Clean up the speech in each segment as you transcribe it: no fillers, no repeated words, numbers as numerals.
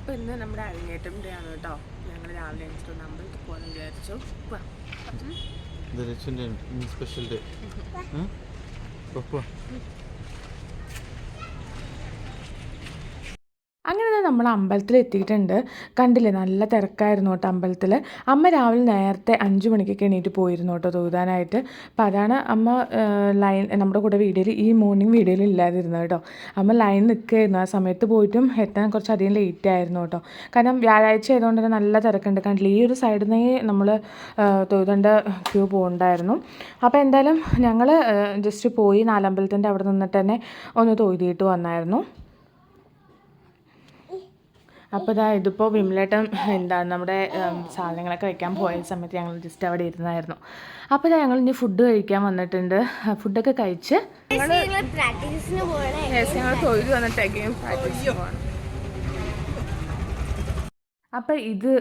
അപ്പോൾ ഇന്ന് നമ്മുടെ അരങ്ങേറ്റം ഡേ ആണ് കേട്ടോ. ഞങ്ങൾ രാവിലെ എണീച്ചിട്ട് അമ്പലത്തിൽ പോകാമെന്ന് വിചാരിച്ചു. Special day. അങ്ങനെ നമ്മൾ അമ്പലത്തിൽ എത്തിയിട്ടുണ്ട്. കണ്ടില്ലേ, നല്ല തിരക്കായിരുന്നു കേട്ടോ അമ്പലത്തിൽ. അമ്മ രാവിലെ നേരത്തെ 5 മണിക്കൊക്കെ എണീറ്റ് പോയിരുന്നു കേട്ടോ തൊഴുതാനായിട്ട്. അപ്പോൾ അതാണ് അമ്മ ലൈൻ നമ്മുടെ കൂടെ വീഡിയോയിൽ ഈ മോർണിംഗ് വീഡിയോയിൽ ഇല്ലാതിരുന്നത് കേട്ടോ. അമ്മ ലൈൻ നിൽക്കുകയായിരുന്നു. ആ സമയത്ത് പോയിട്ടും എത്താൻ കുറച്ചധികം ലേറ്റ് ആയിരുന്നു കേട്ടോ. കാരണം വ്യാഴാഴ്ച ആയതുകൊണ്ട് തന്നെ നല്ല തിരക്കുണ്ട്. കണ്ടില്ലേ, ഈ ഒരു സൈഡിൽ നിന്നേ നമ്മൾ തൊഴുതേണ്ട ക്യൂ പോകണ്ടായിരുന്നു. അപ്പോൾ എന്തായാലും ഞങ്ങൾ ജസ്റ്റ് പോയി നാലമ്പലത്തിൻ്റെ അവിടെ നിന്നിട്ട് തന്നെ ഒന്ന് തൊഴുതിയിട്ട് വന്നായിരുന്നു. അപ്പോൾ ഇതാ ഇതിപ്പോൾ വിമലേട്ടൻ നമ്മുടെ സാധനങ്ങളൊക്കെ വയ്ക്കാൻ പോയ സമയത്ത് ഞങ്ങൾ ജസ്റ്റ് അവിടെ ഇരുന്നായിരുന്നു. അപ്പോൾ ഇതാ ഞങ്ങൾ ഇനി ഫുഡ് കഴിക്കാൻ വന്നിട്ടുണ്ട്. ഫുഡൊക്കെ കഴിച്ച് ഞങ്ങൾ തൊഴിൽ വന്നിട്ടേക്കും പ്രാക്ടീസിന് പോകണം. അപ്പോൾ ഇത്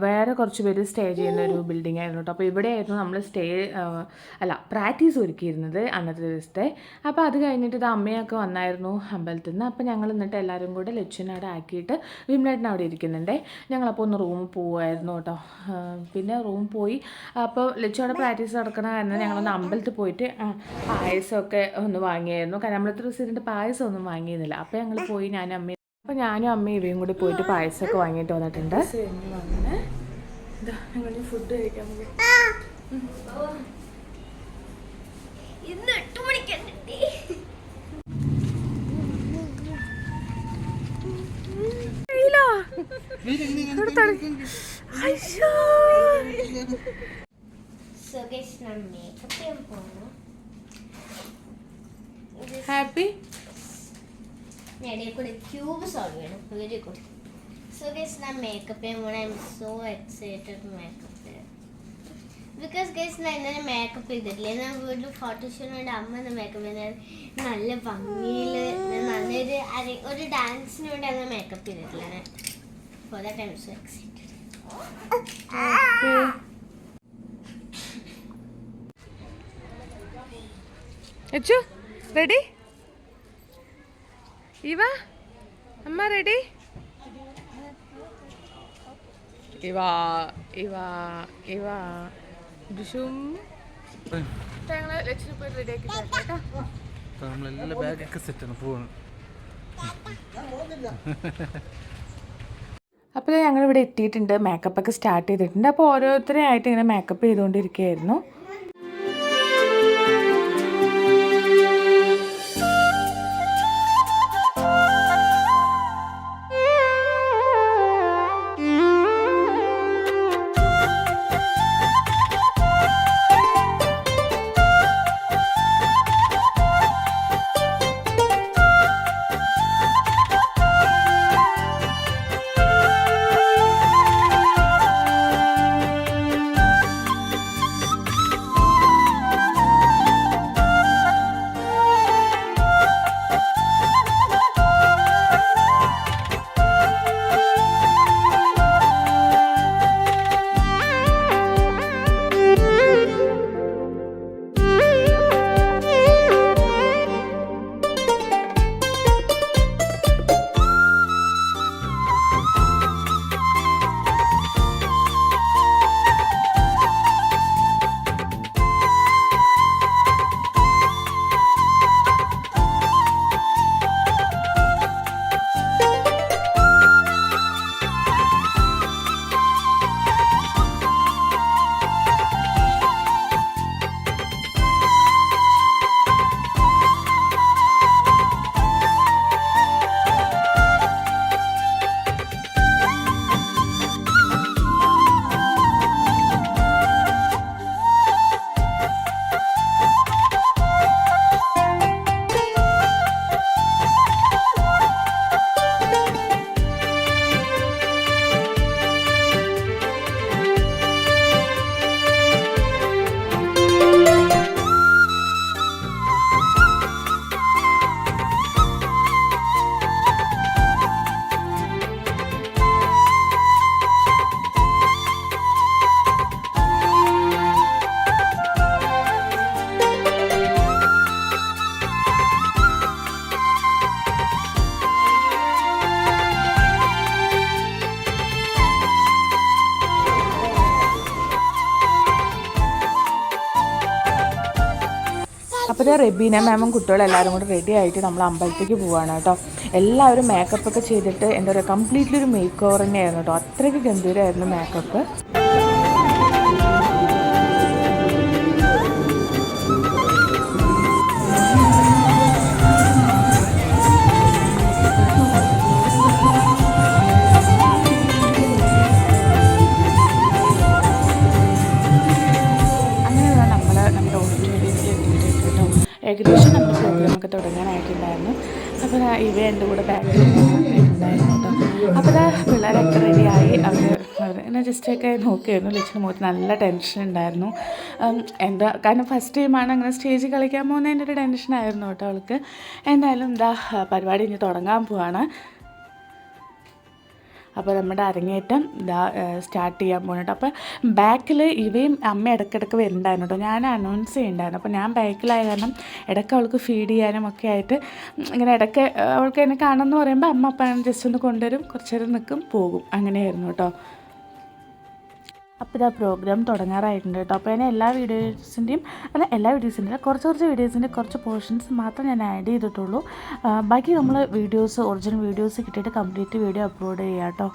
വേറെ കുറച്ച് പേര് സ്റ്റേ ചെയ്യുന്ന ഒരു ബിൽഡിംഗ് ആയിരുന്നു കേട്ടോ. അപ്പോൾ ഇവിടെയായിരുന്നു നമ്മൾ പ്രാക്ടീസ് ഒരുക്കിയിരുന്നത് അന്നത്തെ ദിവസത്തെ. അപ്പോൾ അത് കഴിഞ്ഞിട്ട് ഇത് അമ്മയൊക്കെ വന്നായിരുന്നു അമ്പലത്തിൽ നിന്ന്. അപ്പോൾ ഞങ്ങൾ എന്നിട്ട് എല്ലാവരും കൂടെ ലച്ചുവിനവിടെ ആക്കിയിട്ട് വിമലേട്ടൻ അവിടെ ഇരിക്കുന്നുണ്ടേ. ഞങ്ങളപ്പോൾ ഒന്ന് റൂമിൽ പോവുമായിരുന്നു കേട്ടോ. പിന്നെ റൂം പോയി. അപ്പോൾ ലച്ചു അവിടെ പ്രാക്ടീസ് നടക്കണ കാരണം ഞങ്ങളൊന്ന് അമ്പലത്തിൽ പോയിട്ട് പായസമൊക്കെ ഒന്ന് വാങ്ങിയായിരുന്നു. കാരണം നമ്മളത്തെ ദിവസം ഇതിൻ്റെ പായസം ഒന്നും വാങ്ങിയിരുന്നില്ല. അപ്പോൾ ഞങ്ങൾ പോയി അപ്പോൾ ഞാനും അമ്മയും ഇവയും കൂടി പോയിട്ട് പായസമൊക്കെ വാങ്ങിയിട്ട് വന്നിട്ടുണ്ട്. ഞങ്ങൾ ഫുഡ് കഴിക്കാൻ പോകും. Happy cubes are very good. So guys, now makeup and I'm so excited to makeup because guys na inna makeup idille na video photo shoot and amma na makeup nalla bangile nalla oru dance nu undu makeup idille for that I'm so excited. Echu ready? Eva, Amma ready? Eva. Dishum. ഞങ്ങൾ ലക്ഷ്മി പോയി ready ആക്കി കേട്ടോ. നമ്മളെല്ലാം ബാഗൊക്കെ സെറ്റാണ് പോവാണ്. അപ്പോൾ ഞങ്ങളിവിടെ എത്തിയിട്ടുണ്ട്. മേക്കപ്പൊക്കെ സ്റ്റാർട്ട് ചെയ്തിട്ടുണ്ട്. അപ്പോൾ ഓരോരുത്തരെ ആയിട്ട് ഇങ്ങനെ മേക്കപ്പ് ചെയ്തുകൊണ്ടിരിക്കുകയായിരുന്നു. അപ്പോൾ റെബീന മാമും കുട്ടികളും എല്ലാവരും കൂടെ റെഡി ആയിട്ട് നമ്മൾ അമ്പലത്തേക്ക് പോവുകയാണ് കേട്ടോ. എല്ലാവരും മേക്കപ്പ് ഒക്കെ ചെയ്തിട്ട് എന്താ പറയുക കംപ്ലീറ്റ്ലി ഒരു മേക്ക് ഓവർ തന്നെയായിരുന്നു കേട്ടോ. അത്രയ്ക്ക് ഗംഭീരമായിരുന്നു മേക്കപ്പ്. ഏകദേശം നമ്മുടെ പ്രോഗ്രാമൊക്കെ തുടങ്ങാനായിട്ടുണ്ടായിരുന്നു. അപ്പോൾ ഇവ എൻ്റെ കൂടെ ബാക്കിൽ ഉണ്ടായിരുന്നു കേട്ടോ. അപ്പോൾ പിള്ളേരൊക്കെ റെഡിയായി അവർ എന്നെ ജസ്റ്റൊക്കെ നോക്കിയായിരുന്നു. ലക്ഷ്മി മുഖത്ത് നല്ല ടെൻഷൻ ഉണ്ടായിരുന്നു. എന്താ കാരണം ഫസ്റ്റ് ടൈമാണ് അങ്ങനെ സ്റ്റേജിൽ കളിക്കാൻ പോകുന്നതിൻ്റെ ഒരു ടെൻഷനായിരുന്നു കേട്ടോ അവൾക്ക്. എന്തായാലും എന്താ പരിപാടി ഇനി തുടങ്ങാൻ പോവാണ്. അപ്പോൾ നമ്മുടെ അരങ്ങേറ്റം ഇതാ സ്റ്റാർട്ട് ചെയ്യാൻ പോകുന്നുണ്ട്. അപ്പോൾ ബാക്കിൽ ഇവയും അമ്മ ഇടയ്ക്കിടയ്ക്ക് വരുന്നുണ്ടായിരുന്നു കേട്ടോ. ഞാൻ അനൗൺസ് ചെയ്യുന്നുണ്ടായിരുന്നു. അപ്പോൾ ഞാൻ ബാക്കിലായ കാരണം ഇടയ്ക്ക് അവൾക്ക് ഫീഡ് ചെയ്യാനും ഒക്കെ ആയിട്ട് ഇങ്ങനെ ഇടയ്ക്ക് അവൾക്ക് എന്നെ കാണുമെന്ന് പറയുമ്പോൾ അമ്മ അപ്പം ജസ്റ്റ് ഒന്ന് കൊണ്ടുവരും, കുറച്ച് നേരം നിൽക്കും, പോകും, അങ്ങനെയായിരുന്നു കേട്ടോ. അപ്പോൾ ഇതാ പ്രോഗ്രാം തുടങ്ങാറായിട്ടുണ്ട് കേട്ടോ. അപ്പോൾ ഞാൻ എല്ലാ വീഡിയോസിൻ്റെ കുറച്ച് വീഡിയോസിൻ്റെ കുറച്ച് പോർഷൻസ് മാത്രം ഞാൻ ആഡ് ചെയ്തിട്ടുള്ളൂ. ബാക്കി നമ്മൾ ഒറിജിനൽ വീഡിയോസ് കിട്ടിയിട്ട് കംപ്ലീറ്റ് വീഡിയോ അപ്ലോഡ് ചെയ്യാം കേട്ടോ.